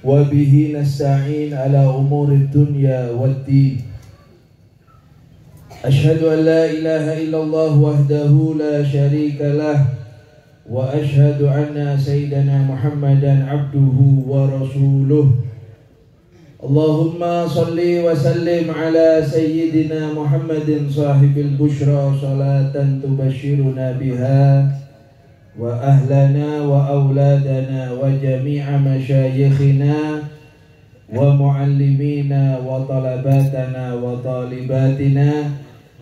وبه نستعين على أمور الدنيا والدين أشهد أن لا إله إلا الله وحده لا شريك له وأشهد أن سيدنا محمدا عبده ورسوله اللهم صل وسلم على سيدنا محمد صاحب البشرى صلاة تبشرنا بها وأهلنا وأولادنا وجميع مشايخنا ومعلمينا وطلباتنا وطالباتنا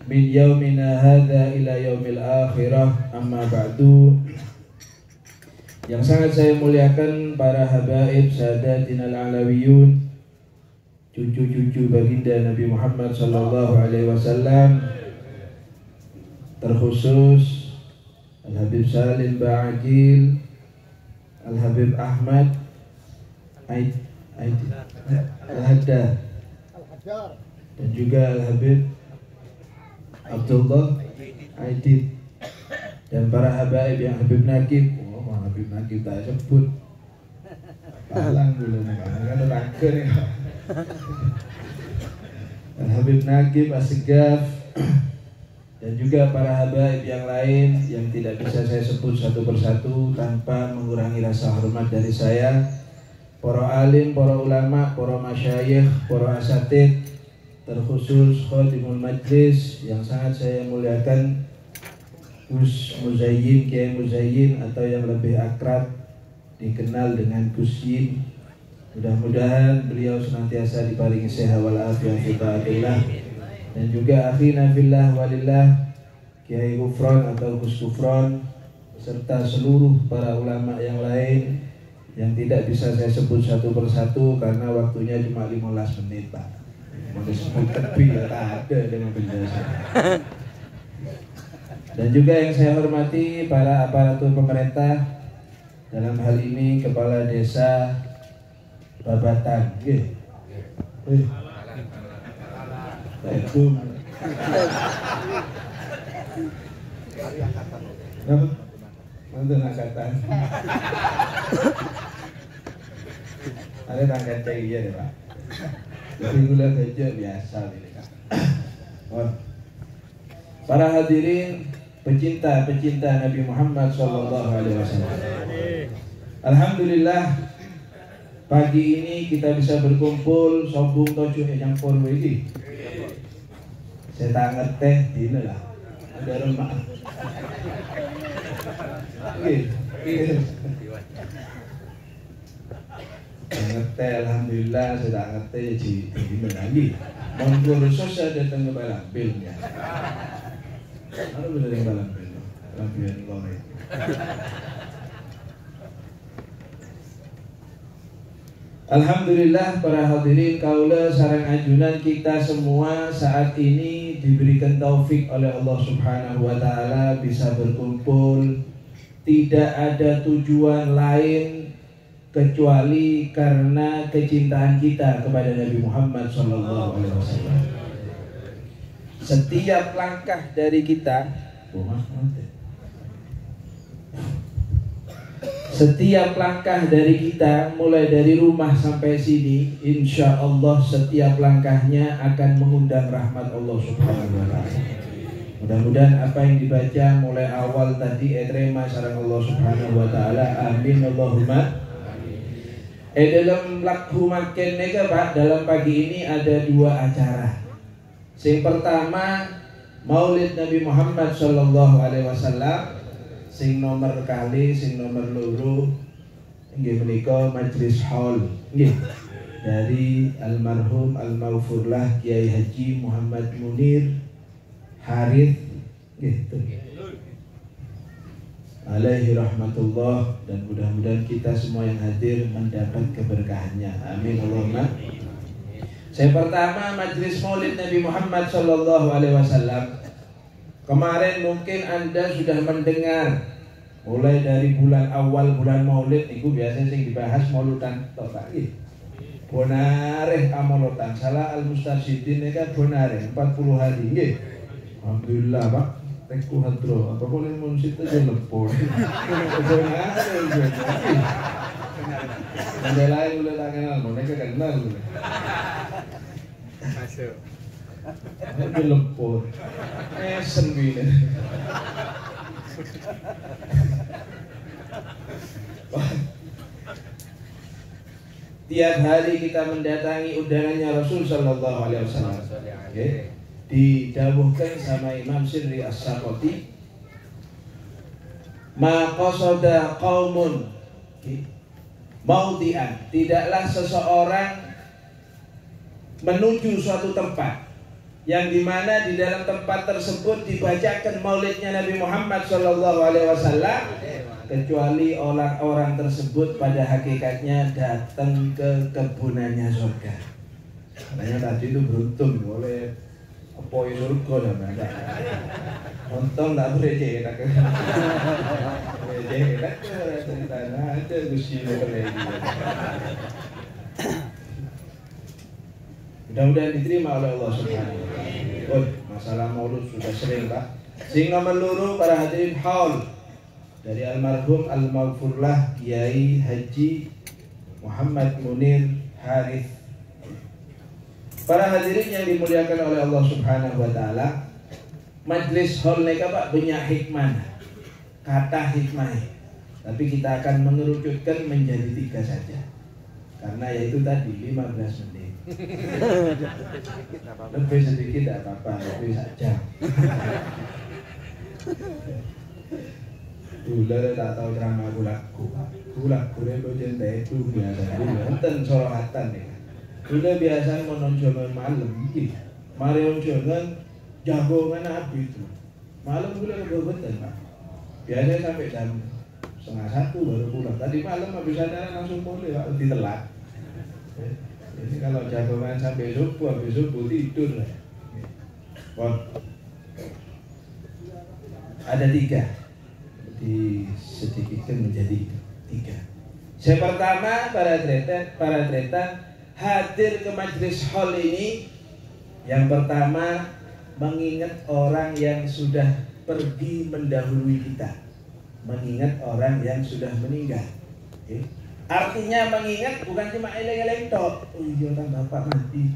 من يومنا هذا إلى يوم الآخرة أما بعد. Yang sangat saya muliakan para habaib sadatinal alawiyun, cucu-cucu baginda Nabi Muhammad sallallahu alaihi wasallam, terkhusus Al-Habib Salim Ba'agil, Al-Habib Ahmad Al-Haddad, dan juga Al-Habib Abdullah Aidid, dan para habaib yang Habib Nakib. Habib Nakib tak sebut palang dulu kan rangka nih. Dan Habib Nakib Asegaf, dan juga para habaib yang lain yang tidak bisa saya sebut satu persatu tanpa mengurangi rasa hormat dari saya, para alim, para ulama, para masyayikh, para asatid, terkhusus Khadimul Majlis yang sangat saya muliakan, Gus Muzayyin, Kiai Muzayyin, atau yang lebih akrab dikenal dengan Gus Yin. Mudah-mudahan beliau senantiasa diparingi sehat wal afiat fi taatillah. Dan juga akhina fillah walillah Kiai Gufron atau Gus Gufron, serta seluruh para ulama yang lain yang tidak bisa saya sebut satu persatu karena waktunya cuma 15 menit Pak. Mau disebut tepi ya tak ada dengan penjelasan. Dan juga yang saya hormati para aparatur pemerintah, dalam hal ini Kepala Desa Babatan. Assalamualaikum. Mantan angkatan. Ada angkat cahaya deh Pak. Jadi gula kerja biasa ini Kak. Para hadirin, pecinta Nabi Muhammad SAW. Alhamdulillah pagi ini kita bisa berkumpul sombong tojuh yang pol ini. Saya tak ngerti ini lah. Ada rumah. Ngerti, alhamdulillah saya tak ngerti jadi lagi. Monggo saya datang ke Balambelnya. Ada benar yang Balambel, Balambel lore. Alhamdulillah para hadirin kaula sareng ajunan kita semua saat ini diberikan taufik oleh Allah Subhanahu wa taala bisa berkumpul, tidak ada tujuan lain kecuali karena kecintaan kita kepada Nabi Muhammad sallallahu alaihi wasallam. Setiap langkah dari kita, setiap langkah dari kita, mulai dari rumah sampai sini, insya Allah setiap langkahnya akan mengundang rahmat Allah Subhanahu wa taala. Mudah-mudahan apa yang dibaca mulai awal tadi etrema sareng Allah Subhanahu wa taala. Amin Allahumma. Dalam laku makin nega Pak, dalam pagi ini ada dua acara. Yang pertama Maulid Nabi Muhammad sallallahu alaihi wasallam. Sing nomor kali, sing nomor loro nggih menika Majlis Haul nggih dari almarhum almaghfurlah Kiai Haji Muhammad Munir Harith nggih alaihi rahmatullah, dan mudah-mudahan kita semua yang hadir mendapat keberkahannya. Amin Allahumma. Yang pertama Majlis Maulid Nabi Muhammad sallallahu alaihi wasallam. Kemarin mungkin Anda sudah mendengar mulai dari bulan awal bulan Maulid itu biasanya yang dibahas mauludan tok iki. Bonare amolotan salah al-mustarsyidin kan bonare 40 hari nggih. Alhamdulillah Pak. Teku hadro apa boleh munsit aja lepon. Bonare. Sampai lain boleh tak kenal, mereka kenal. Masuk. Ini lepur. Sendiri. Tiap hari kita mendatangi undangannya Rasul Sallallahu Alaihi Wasallam. Okay. Didawuhkan sama Imam Sirri As-Saqati, ma qasada qaumun maudhi'an, tidaklah seseorang menuju suatu tempat yang dimana di dalam tempat tersebut dibacakan maulidnya Nabi Muhammad Sallallahu Alaihi Wasallam, kecuali orang-orang tersebut pada hakikatnya datang ke kebunannya surga. Makanya tadi itu beruntung boleh apa ya surga namanya. Untung tak berjaya tak berjaya tak cerita ada gusi lagi. Mudah-mudahan diterima oleh Allah Subhanahu wa taala. Oh, masalah maulud sudah sering Pak. Sing nomor loro para hadirin haul dari almarhum al-maghfurlah Kiai Haji Muhammad Munir Harith. Para hadirin yang dimuliakan oleh Allah Subhanahu wa taala, majlis haul neka Pak banyak hikmah. Kata hikmah. Tapi kita akan mengerucutkan menjadi 3 saja. Karena yaitu tadi 15 menit. Lebih sedikit tidak apa-apa, lebih saja. Dulu tak tahu drama gulaku itu cinta itu biasa. Nonton sorohatan nih. Dulu biasa menonjolkan malam, mari onjongan jagongan habis itu. Malam gula kebetulan Pak. Biasanya sampai jam 1:30 baru pulang. Tadi malam habis acara langsung mulai Pak, ditelat. Ini kalau jagongan sampai subuh, habis subuh tidur lah. Wah. Ada 3, disedikitkan menjadi 3. Yang pertama para tretan hadir ke majlis hall ini. Yang pertama mengingat orang yang sudah pergi mendahului kita, mengingat orang yang sudah meninggal. Okay. Artinya mengingat bukan cuma eleng-eleng tok. Oh iya kan bapak mati.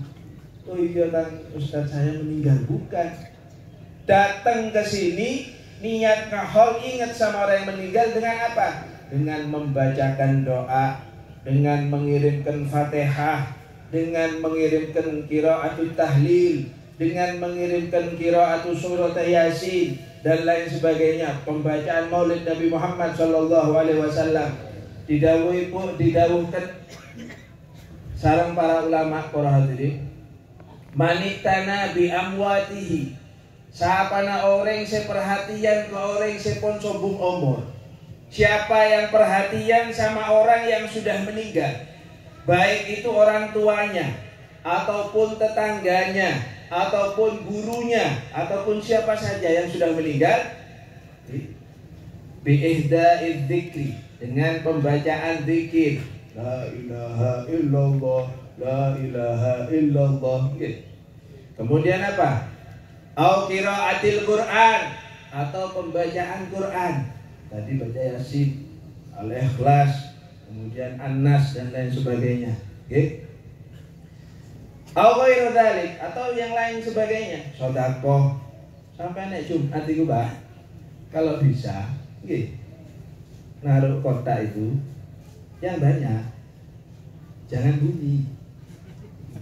Oh iya kan ustadz saya meninggal, bukan. Datang ke sini niat ngahol ingat sama orang yang meninggal dengan apa? Dengan membacakan doa, dengan mengirimkan Fatihah, dengan mengirimkan qiraatul tahlil, dengan mengirimkan qiraatul surat Yasin dan lain sebagainya, pembacaan Maulid Nabi Muhammad sallallahu alaihi wasallam. Didawuhkan sarang para ulama para hadirin, manitana bi amwatihi, sapana orang seperhatian ke orang sepon sobung umur. Siapa yang perhatian sama orang yang sudah meninggal, baik itu orang tuanya ataupun tetangganya ataupun gurunya ataupun siapa saja yang sudah meninggal, bi ihda'iz dzikri, dengan pembacaan zikir la ilaha illallah, la ilaha illallah. Kemudian apa? Au qiraatil Quran, atau pembacaan Quran. Tadi baca Yasin, Al-Ikhlas, kemudian An-Nas dan lain sebagainya. Au ghairu dzalik, atau yang lain sebagainya. Sedekah sampai nek Jumat iku, Pak. Kalau bisa, nggih. Naruh kotak itu yang banyak, jangan bunyi.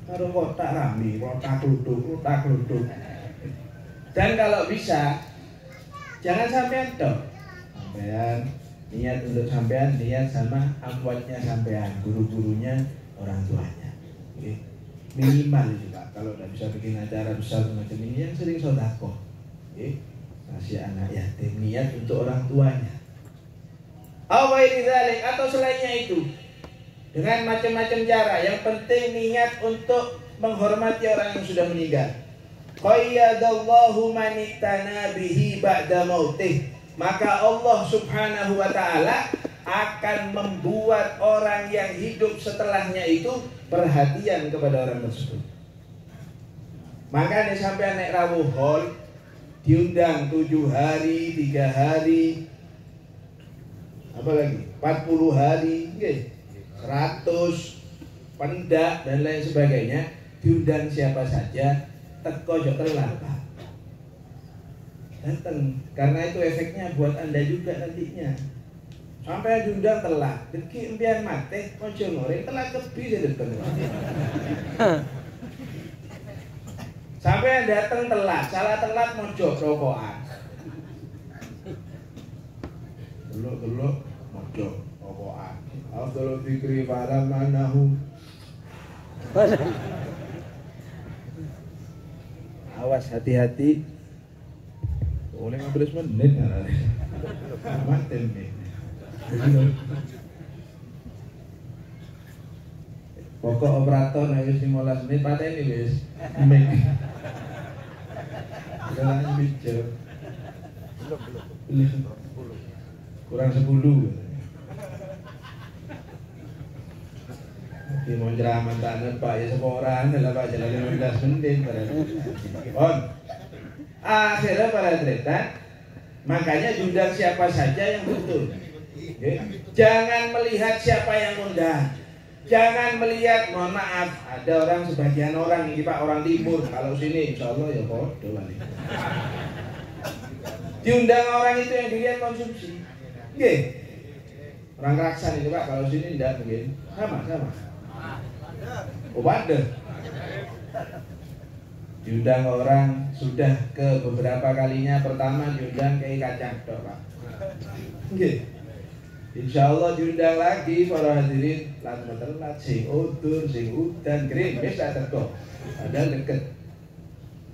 Naruh kotak rame, kotak keluduk. Dan kalau bisa jangan sampean toh, sampean niat untuk sampean, niat sama amwatnya sampean, guru-gurunya, orang tuanya. Oke. Minimal itu Pak. Kalau tidak bisa bikin acara besar semacam ini, yang sering sedekah. Oke. Kasih anak yatim, niat untuk orang tuanya. Atau selainnya itu, dengan macam-macam cara. Yang penting niat untuk menghormati orang yang sudah meninggal. Qayyadallahu manittana bihi ba'da mautih, maka Allah Subhanahu wa taala akan membuat orang yang hidup setelahnya itu perhatian kepada orang tersebut. Makanya sampai naik rawuh hol diundang 7 hari, 3 hari, apa lagi 40 hari, 100 pendak dan lain sebagainya, diundang siapa saja, teko jo telat Pak. Datang, karena itu efeknya buat Anda juga nantinya. Sampai diundang telat, deki empian mate, ojo ngoreng telat kebi datang. Sampai datang telat, salah telat mojo rokokan. Geluk-geluk mojo rokokan. Afdhalu dzikri fa'lam manahu. Awas, hati-hati. Oleh 15 menit mati nih. Pokok operator nek wis 15 menit pateni wis. Mik. Jalan bijo. Kurang 10. Di mau ceramah tanah Pak ya seorang adalah Pak jalan 15 menit on. Akhirnya para tretan, makanya diundang siapa saja yang betul. Jangan melihat siapa yang undang. Jangan melihat, mohon maaf, ada orang sebagian orang ini Pak orang timur, kalau sini insya Allah ya bodoh balik. Diundang orang itu yang dilihat konsumsi. Oke. Orang Keraksan itu Pak, kalau sini tidak mungkin. Sama. Oh ada. Diundang orang sudah ke beberapa kalinya, pertama diundang ke kacang dok Pak. Oke. Insya Allah diundang lagi para hadirin. Lat sing utur, sing udan, gerimis tak teko. Ada deket.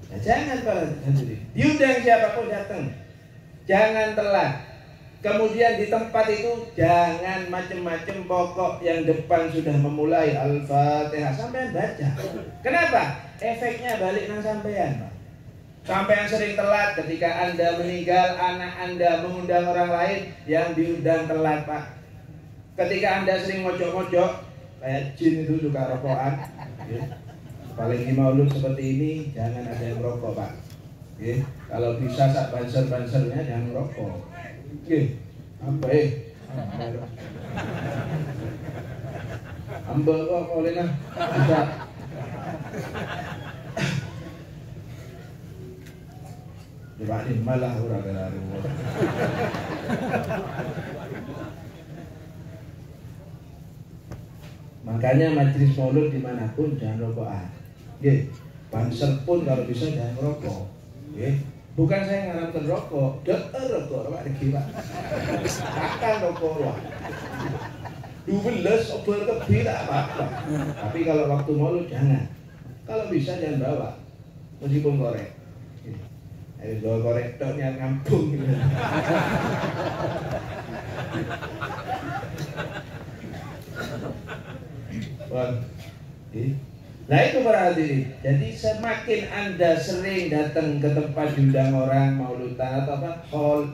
Nah, jangan para hadirin. Diundang siapapun datang. Jangan telat. Kemudian di tempat itu jangan macam-macam, pokok yang depan sudah memulai Al-Fatihah sampai baca. Kenapa? Efeknya balik nang sampean, Pak. Sampean sering telat ketika Anda meninggal, anak Anda mengundang orang lain yang diundang telat, Pak. Ketika Anda sering mojok-mojok, kayak jin itu suka rokokan, ya. Apalagi maulud seperti ini, jangan ada yang merokok, Pak. Ya. Kalau bisa sak banser-bansernya jangan merokok. Oke, apa Amba kok boleh nah bisa. Dibanding malah orang garu. Makanya majelis maulud dimanapun jangan rokokan. Banser pun kalau bisa jangan merokok. Bukan saya ngaramkan rokok, rokok Pak Regi Pak. Akan rokok lah. 12 obat kebi tak apa-apa. Tapi kalau waktu maulud jangan. Kalau bisa jangan bawa, meskipun korek. Ayo bawa korek toknya ngampung. Nah itu para hadirin. Jadi semakin Anda sering datang ke tempat diundang orang mauludan atau apa hall,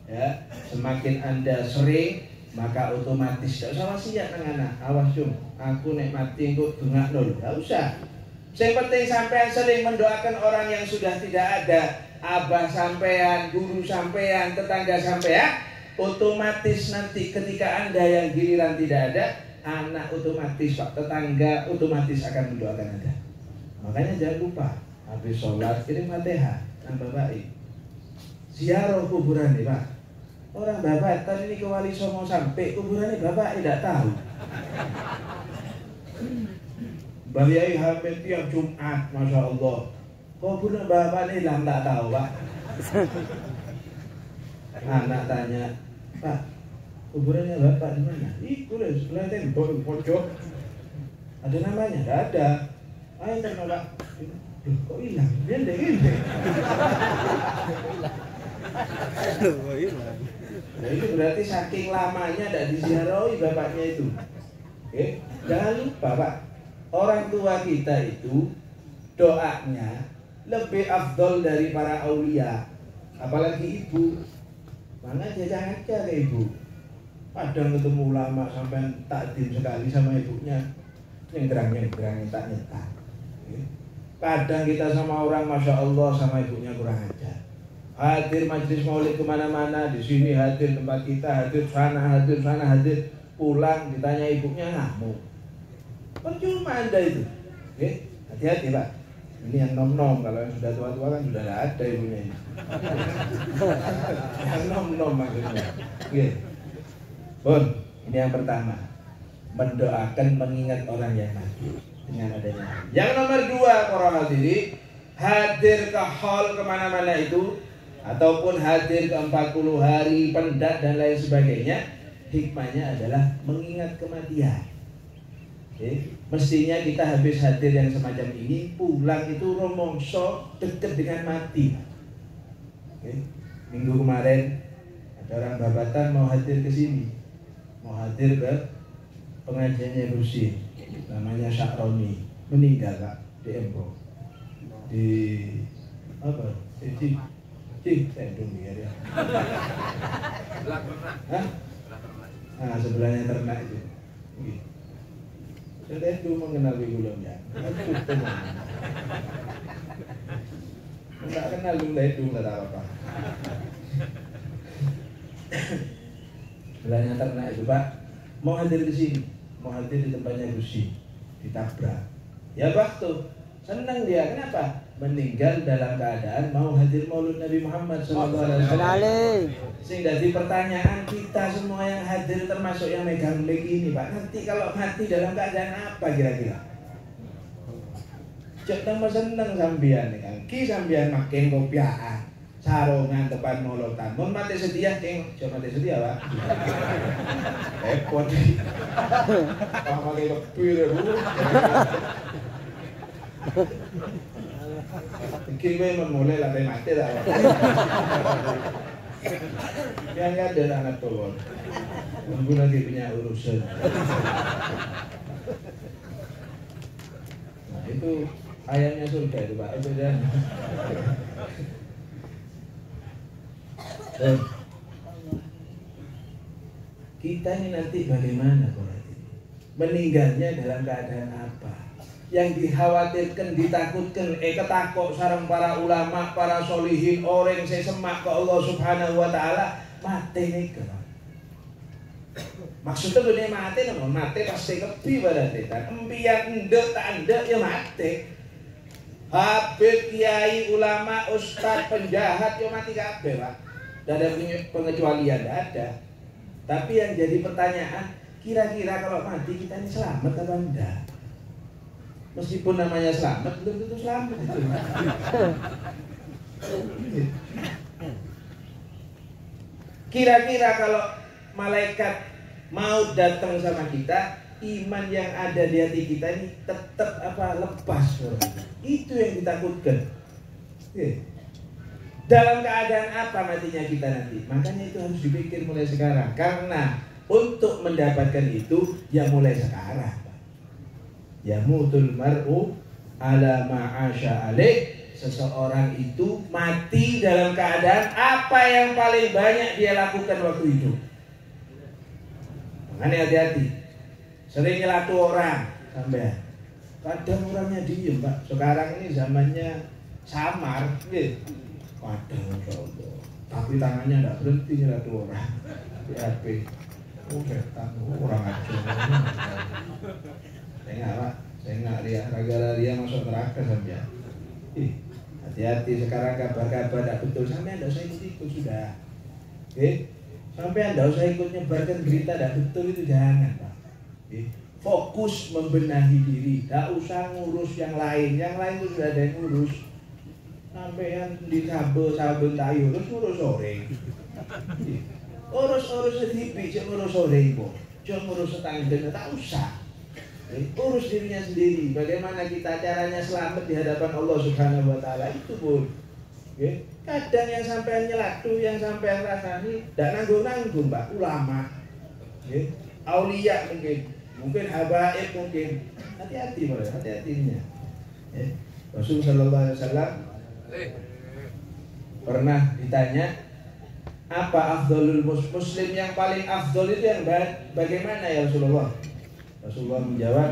ya, semakin Anda sering, maka otomatis gak usah wasiat nang anak. Awas cung, aku nek mati kok dongakno lho. Gak usah. Yang penting sampean sering mendoakan orang yang sudah tidak ada, abah sampean, guru sampean, tetangga sampean, otomatis nanti ketika Anda yang giliran tidak ada, anak otomatis, Pak, tetangga otomatis akan mendoakan Anda. Makanya jangan lupa habis sholat kirim Fatihah nambah baik. Ziarah kuburan nih Pak. Orang Bapak tadi ini ke Wali Songo sampai kuburannya Bapak tidak tahu. Mbah Yai hampir tiap Jumat, Masya Allah. Kuburan Bapak ini hilang tak tahu Pak. Anak tanya, Pak, kuburannya Bapak di mana? Itu lah sebelah tembok pojok. Ada namanya? Tidak ada. Ayo ntar Pak. Kok hilang? Dia hilang. Nah itu berarti saking lamanya tidak diziarahi bapaknya itu. Jangan lupa Pak, orang tua kita itu doanya lebih afdol dari para aulia, apalagi ibu. Makanya jangan aja ke ibu. Kadang ketemu ulama sampai takdim sekali sama ibunya, nyenggerang tak nyetak. Kadang kita sama orang Masya Allah sama ibunya kurang ajar. Hadir majlis maulid kemana-mana, di sini hadir tempat kita, hadir sana, hadir. pulang ditanya ibunya ngamuk. Percuma Anda itu. Oke, hati-hati Pak. Ini yang nom-nom, kalau yang sudah tua-tua kan sudah tidak ada ibunya ini. Yang nom-nom maksudnya. Oke. Bun, ini yang pertama. Mendoakan mengingat orang yang mati dengan adanya. Yang nomor 2, para hadirin, hadir ke hall kemana-mana itu, ataupun hadir ke 40 hari pendat dan lain sebagainya, hikmahnya adalah mengingat kematian. Okay. Mestinya kita habis hadir yang semacam ini, pulang itu romongso dekat dengan mati. Okay. Minggu kemarin ada orang Babatan mau hadir ke sini, mau hadir ke pengajiannya Rusi, namanya Syakroni, meninggal Pak di Empo, di apa? Di Tendung ya. Hah? Nah, sebelahnya ternak itu. Gitu. Saya itu mengenal gulungnya. Enggak kenal gula itu enggak tahu apa. Belanya ternak itu Pak, mau hadir di sini, mau hadir di tempatnya Gusi, ditabrak. Ya waktu senang dia, kenapa? Meninggal dalam keadaan mau hadir Maulud Nabi Muhammad SAW. Sehingga di pertanyaan kita semua yang hadir termasuk yang megang mic ini Pak, nanti kalau mati dalam keadaan apa kira-kira? Cek tambah seneng sambian nih kan, ki sambian makin kopiaan, sarungan depan molotan, mau mati setia keng, coba mati setia Pak. Repot nih, pakai lebih dulu. Iki memang mulai lah mati lah. Yang ada anak tolong, nunggu lagi punya urusan. Nah itu ayamnya surga itu Pak, itu dan. Kita ini nanti bagaimana Pak? Meninggalnya dalam keadaan apa? Yang dikhawatirkan, ditakutkan, ketakut sarang para ulama, para solihin, orang saya semak ke Allah Subhanahu Wa Taala mati nih kan? Maksudnya dunia mati, namun mati pasti kepi berarti kan? Empian ende tak ende ya mati. Habib, kiai, ulama, ustad, penjahat ya mati kabeh Pak. Tidak ada pengecualian, tidak ada. Tapi yang jadi pertanyaan, kira-kira kalau mati kita ini selamat apa enggak? Meskipun namanya selamat, belum tentu selamat itu. Kira-kira kalau malaikat mau datang sama kita, iman yang ada di hati kita ini tetap apa lepas. Itu yang ditakutkan. Dalam keadaan apa matinya kita nanti? Makanya itu harus dipikir mulai sekarang. Karena untuk mendapatkan itu, ya mulai sekarang. Yamutul mar'u ala ma'asha alaih. Seseorang itu mati dalam keadaan apa yang paling banyak dia lakukan waktu itu. Makanya hati-hati. Sering nyelatu orang sampai kadang orangnya diem Pak. Sekarang ini zamannya samar gitu. Kadang Allah. Tapi tangannya tidak berhenti nyelatu orang di HP. Orang aja. Saya nggak Pak, saya nggak lihat gara-gara dia masuk neraka sampai. Hati-hati sekarang kabar-kabar tidak betul, sampai anda usah ikut sudah. Sampai anda usah ikut nyebarkan berita tidak betul itu jangan Pak. Fokus membenahi diri, tidak usah ngurus yang lain itu sudah ada yang ngurus. Sampai yang di sabun tayu terus ngurus sore. Urus sendiri, jangan ngurus sore ibu, jangan ngurus tetangga, tak usah. Urus dirinya sendiri. Bagaimana kita caranya selamat di hadapan Allah Subhanahu Wa Taala itu pun. Kadang yang sampai nyelatu, yang sampai rasani, tidak nanggung Pak, ulama, aulia mungkin habaib mungkin. Hati-hati boleh, hati-hatinya. Rasulullah Sallallahu Alaihi Wasallam pernah ditanya, apa afdolul muslim, yang paling afdol itu yang bagaimana ya Rasulullah? Rasulullah menjawab,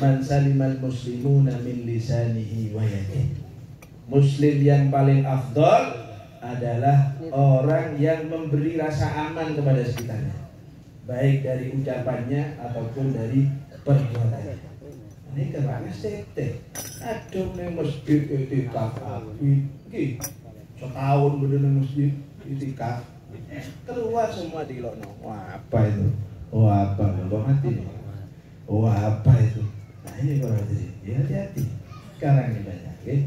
man salimal muslimuna min lisanihi wa yadihi. Muslim yang paling afdol adalah orang yang memberi rasa aman kepada sekitarnya. baik dari ucapannya ataupun dari perbuatannya. Ini kerana sete, aduh nih masjid itikaf, iki setahun bener masjid itikaf, keluar semua di lono. Wah apa itu? Oh apa? Gak mati nih. Oh apa itu? Nah ini kalau hadir, ya hati-hati. Sekarang ini banyak, okay?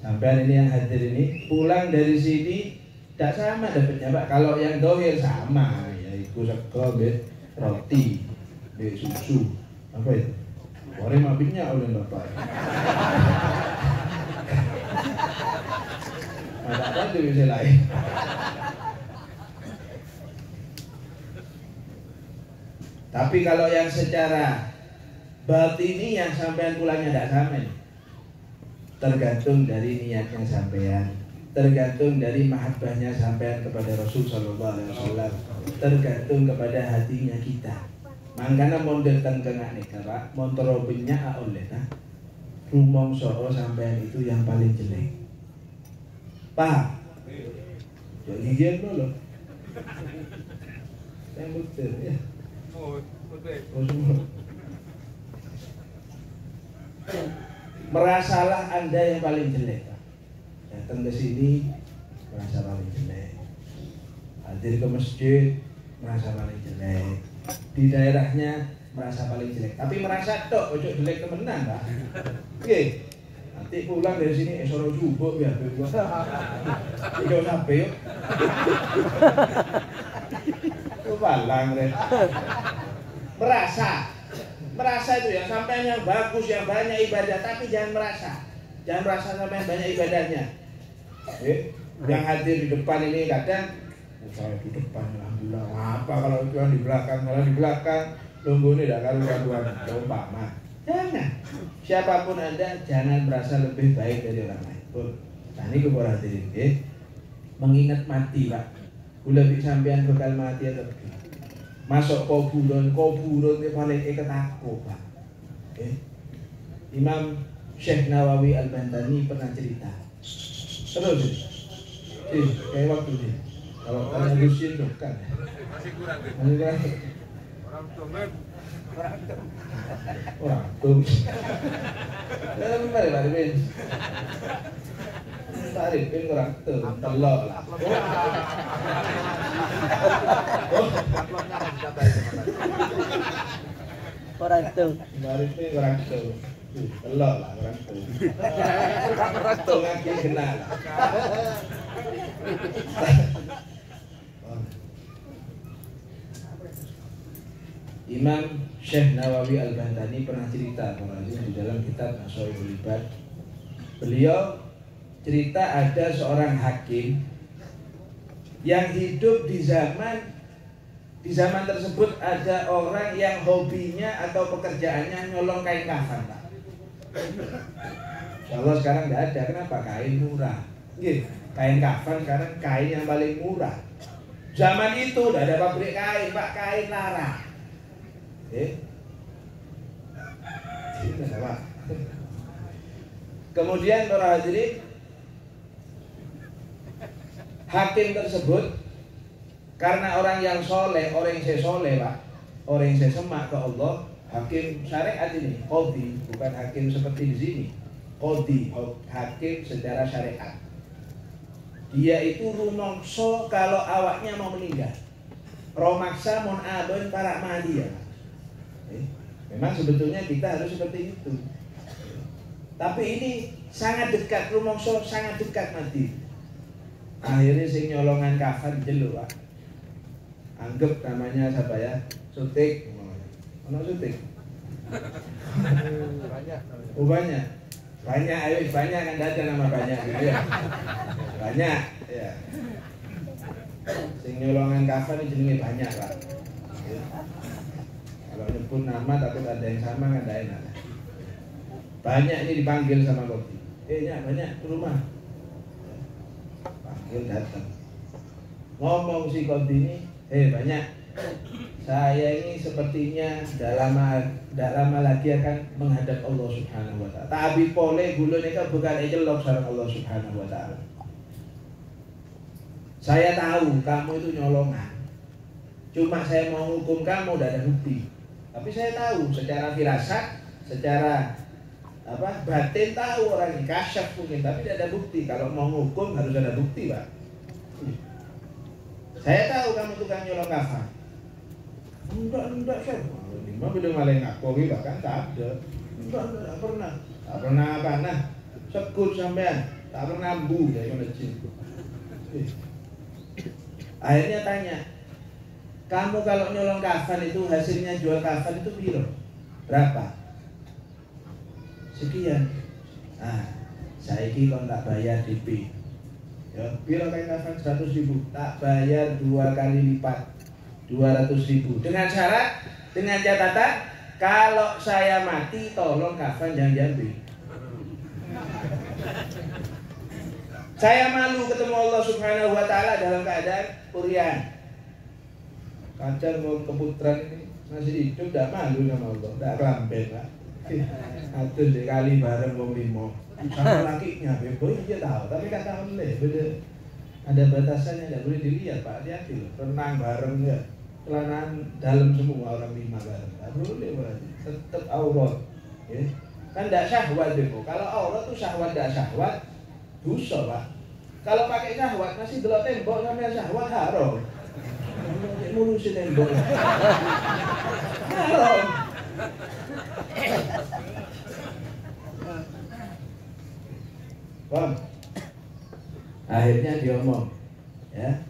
Sampai ini yang hadir ini pulang dari sini tidak sama dapatnya Pak. Kalau yang dohir sama, yaitu sego, roti, susu, apa itu? Goreng mabinya oleh Bapak. Ada apa tuh bisa lain? Tapi kalau yang secara batini yang sampean pulangnya tidak sama nih. Tergantung dari niatnya sampean, tergantung dari mahabbahnya sampean kepada Rasul Sallallahu Alaihi Wasallam, tergantung kepada hatinya kita. Mangkana mau datang ke nikah Pak, montoro benyak oleh nah, rumong soal sampean itu yang paling jelek. Pak, jadi gigi dulu. Saya muter ya. Merasalah Anda yang paling jelek, Pak. Datang ke sini merasa paling jelek, hadir ke masjid merasa paling jelek, di daerahnya merasa paling jelek. Tapi merasa tok ojo jelek temenan, Pak. Oke. Nanti pulang dari sini esoro jubuk ya, gua. Iki sampe yuk. Balang deh. Merasa itu ya, sampai yang bagus, yang banyak ibadah, tapi jangan merasa sampai banyak ibadahnya. Yang hadir di depan ini kadang, saya di depan, alhamdulillah. Apa kalau itu yang di belakang, kalau di belakang, tunggu ini dah karuan coba mah. Jangan. Siapapun Anda, jangan merasa lebih baik dari orang lain. Nah ini kepada hadirin, mengingat mati Pak. Kula bik sampean bakal mati atau masuk kuburan ke paling ketakut Pak. Imam Syekh Nawawi Al-Bantani pernah cerita. Terus kayak waktu ini. Kalau kalian lusin bukan. Masih kurang. Orang tuh. Dalam balik Ben. Tarik pin kurang tuh, telok lah. Orang tuh. Tarik pin kurang tuh, telok lah kurang tuh. Tuh lagi kena lah. Imam Syekh Nawawi Al-Bantani pernah cerita di dalam kitab Nashorul Ibad. Beliau cerita ada seorang hakim yang hidup di zaman tersebut ada orang yang hobinya atau pekerjaannya nyolong kain kafan, Pak. Kalau sekarang tidak ada, kenapa? Kain murah. Kain kafan sekarang kain yang paling murah. Zaman itu tidak ada pabrik kain, Pak, kain larang. Kemudian para hadirin, hakim tersebut karena orang yang soleh, orang yang saya soleh Pak, orang yang saya semak ke Allah, hakim syariat ini, qadhi, bukan hakim seperti di sini, qadhi, hakim secara syariat. Dia itu rumongso kalau awaknya mau meninggal, romaksa mon abon para madia. Memang sebetulnya kita harus seperti itu. Tapi ini sangat dekat, rumongso sangat dekat mati. Akhirnya sing nyolongan kafan jelu Pak. Anggap namanya siapa ya? Sutik. Ono sutik. Banyak. Oh banyak. Banyak, ayo banyak kan ada nama banyak gitu ya. Banyak ya. Sing nyolongan kafan jenenge banyak Pak. Kalau nyebut nama tapi ada yang sama kan tidak enak. Banyak ini dipanggil sama kopi. Banyak ke rumah. Panggil datang. Ngomong si kopi ini, banyak. Saya ini sepertinya tidak lama lagi akan menghadap Allah Subhanahu Wa Taala. Tapi pole gulun itu bukan ejelok sareng Allah Subhanahu Wa Taala. Saya tahu kamu itu nyolongan. Cuma saya mau hukum kamu, udah ada bukti. Tapi saya tahu secara firasat, secara batin tahu orang ini kasyaf mungkin, tapi tidak ada bukti. Kalau mau hukum harus ada bukti, Pak. Saya tahu kamu tukang nyolong kafan. Enggak, Chef. Lima bilang malah ngaku, bahkan tak ada. Enggak pernah. Tak pernah apa, nah. Sekut sampean, tak pernah bu dari mana jin. Akhirnya tanya, kamu kalau nyolong kafan itu hasilnya jual kafan itu berapa? Sekian. Nah, saiki kon tak bayar DP. Ya, piro kain kafan 100.000, tak bayar 2 kali lipat 200.000. Dengan syarat, dengan catatan, kalau saya mati tolong kafan jangan diambil. Saya malu ketemu Allah Subhanahu wa taala dalam keadaan kurian. Kacar mau keputran ini masih hidup, tidak malu sama Allah, tidak kelamben, Pak. Aduh sekali bareng wong limo sama lakinya, beboy dia tahu, tapi kata oleh beda. Ada batasannya, tidak boleh dilihat, Pak. Hati-hati loh, renang bareng ya, celanaan dalam semua orang 5 bareng, tidak boleh berarti, tetap aurat, ya. Kan tidak syahwat bebo. Kalau aurat tuh syahwat tidak syahwat, dosa, Pak. Kalau pakai syahwat masih delok tembok namanya syahwat haram. Ngurusin tembok. Haram. Bang, akhirnya dia ngomong, ya,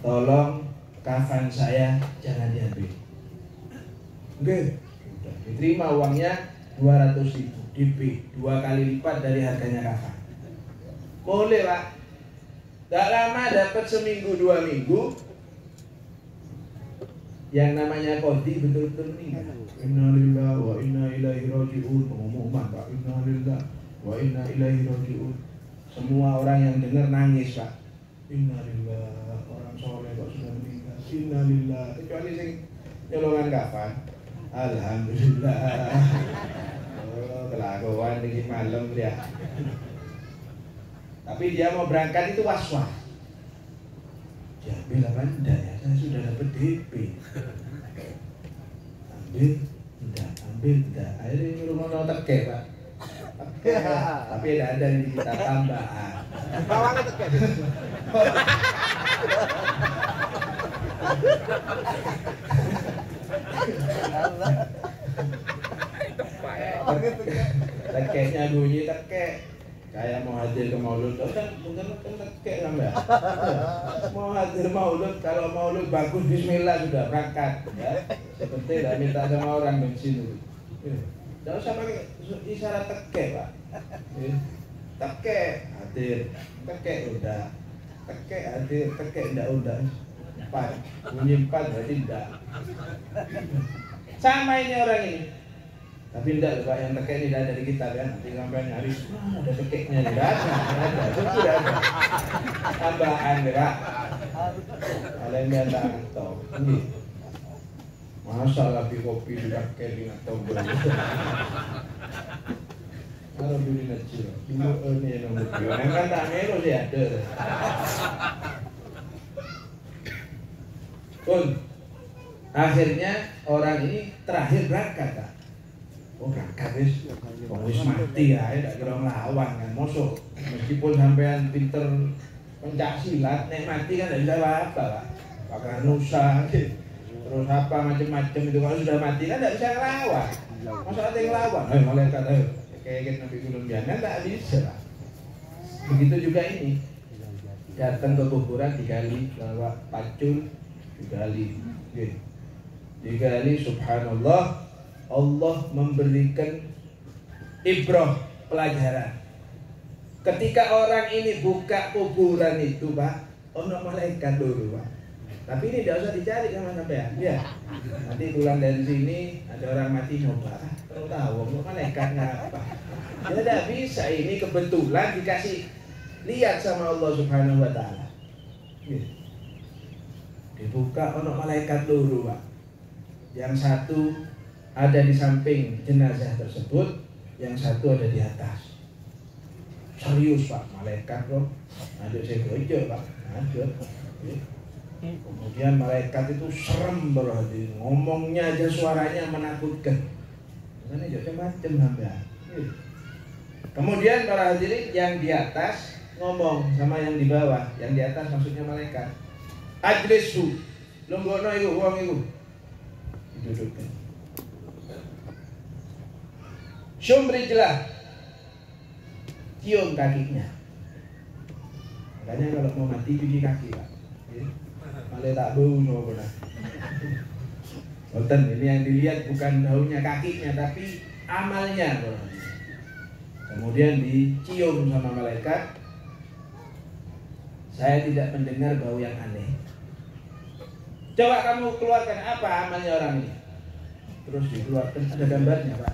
tolong kafan saya jangan diambil. Oke, diterima uangnya 200.000 DP, 2 kali lipat dari harganya kafan. Boleh, Pak. Tak lama dapat seminggu 2 minggu. Yang namanya kodi betul-betul meninggal. Innalillahi wa inna ilaihi raji'un. Pengumuman, Pak. Innalillahi wa inna ilaihi raji'un. Semua orang yang dengar nangis, Pak. Innalillahi, orang soleh kok sudah meninggal. Innalillahi, kecuali sing nyolongan kafan. Alhamdulillah. Oh, kelakuan ini malam dia. Tapi dia mau berangkat itu was-was. Ya, bilang Anda ya, saya sudah dapat DP. Ambil tidak. Akhirnya nyuruh mau teke, Pak. Tapi ada yang kita tambahan. Bawangnya teke. Tekenya bunyi teke. Kayak mau hadir ke maulud, kan bukan teke sampai. Mau hadir maulud, kalau maulud bagus bismillah sudah berangkat, ya. Seperti tidak minta sama orang bensin itu. Tidak usah pakai isyarat teke, Pak. Teke hadir, teke udah, teke hadir, teke tidak udah. 4, bunyi 4 berarti tidak. Sama ini orang ini. Tapi tidak, Pak, yang teke ini tidak dari kita kan. Nanti sampai nyari, ada tekeknya nih, tidak ada, itu tidak ada. Tambahan, Pak. Kalian biar tak ngetop. Ini masa lagi kopi di teke di ngetop. Kalau beli kecil, dulu ini yang nomor 2. Yang kan tak melo sih ada. Pun akhirnya orang ini terakhir berangkat, Pak. Oh, berangkat wis mati ya, tidak kira ngelawan kan, mosok meskipun sampean pinter pencak silat, nek mati kan tidak bisa apa-apa, Pak. Pakar nusa, terus apa macam-macam itu, kalau sudah mati kan tidak bisa ngelawan. Masa ada yang ngelawan? Malaikat kayak Nabi Gunung Jangan tak bisa, Pak. Begitu juga ini, datang ke kuburan digali, bawa pacul digali, subhanallah. Allah memberikan ibrah, pelajaran. Ketika orang ini buka kuburan itu, Pak, ono malaikat dulu, Pak. Tapi ini tidak usah dicari sama sampean. Ya. Nanti pulang dari sini ada orang mati nyoba. Kalau tahu malaikatnya apa. Ya tidak bisa, ini kebetulan dikasih lihat sama Allah Subhanahu wa taala. Ya. Dibuka ono malaikat dulu, Pak. Yang satu ada di samping jenazah tersebut, yang satu ada di atas. Serius, Pak, malaikat kok. Ada saya gojo, Pak. Ada. Kemudian malaikat itu serem berarti, ngomongnya aja suaranya menakutkan. Karena macam-macam sampai. Kemudian para hadirin yang di atas ngomong sama yang di bawah. Yang di atas maksudnya malaikat. Ajlisu, lungguhno iku wong iku. Dudukkan. Syumrijlah, cium kakinya. Makanya kalau mau mati cuci kaki Pak. Malah tak bau no benar. Ini yang dilihat bukan baunya kakinya tapi amalnya. Kemudian dicium sama malaikat. Saya tidak mendengar bau yang aneh. Coba kamu keluarkan apa amalnya orang ini. Terus dikeluarkan, ada gambarnya Pak.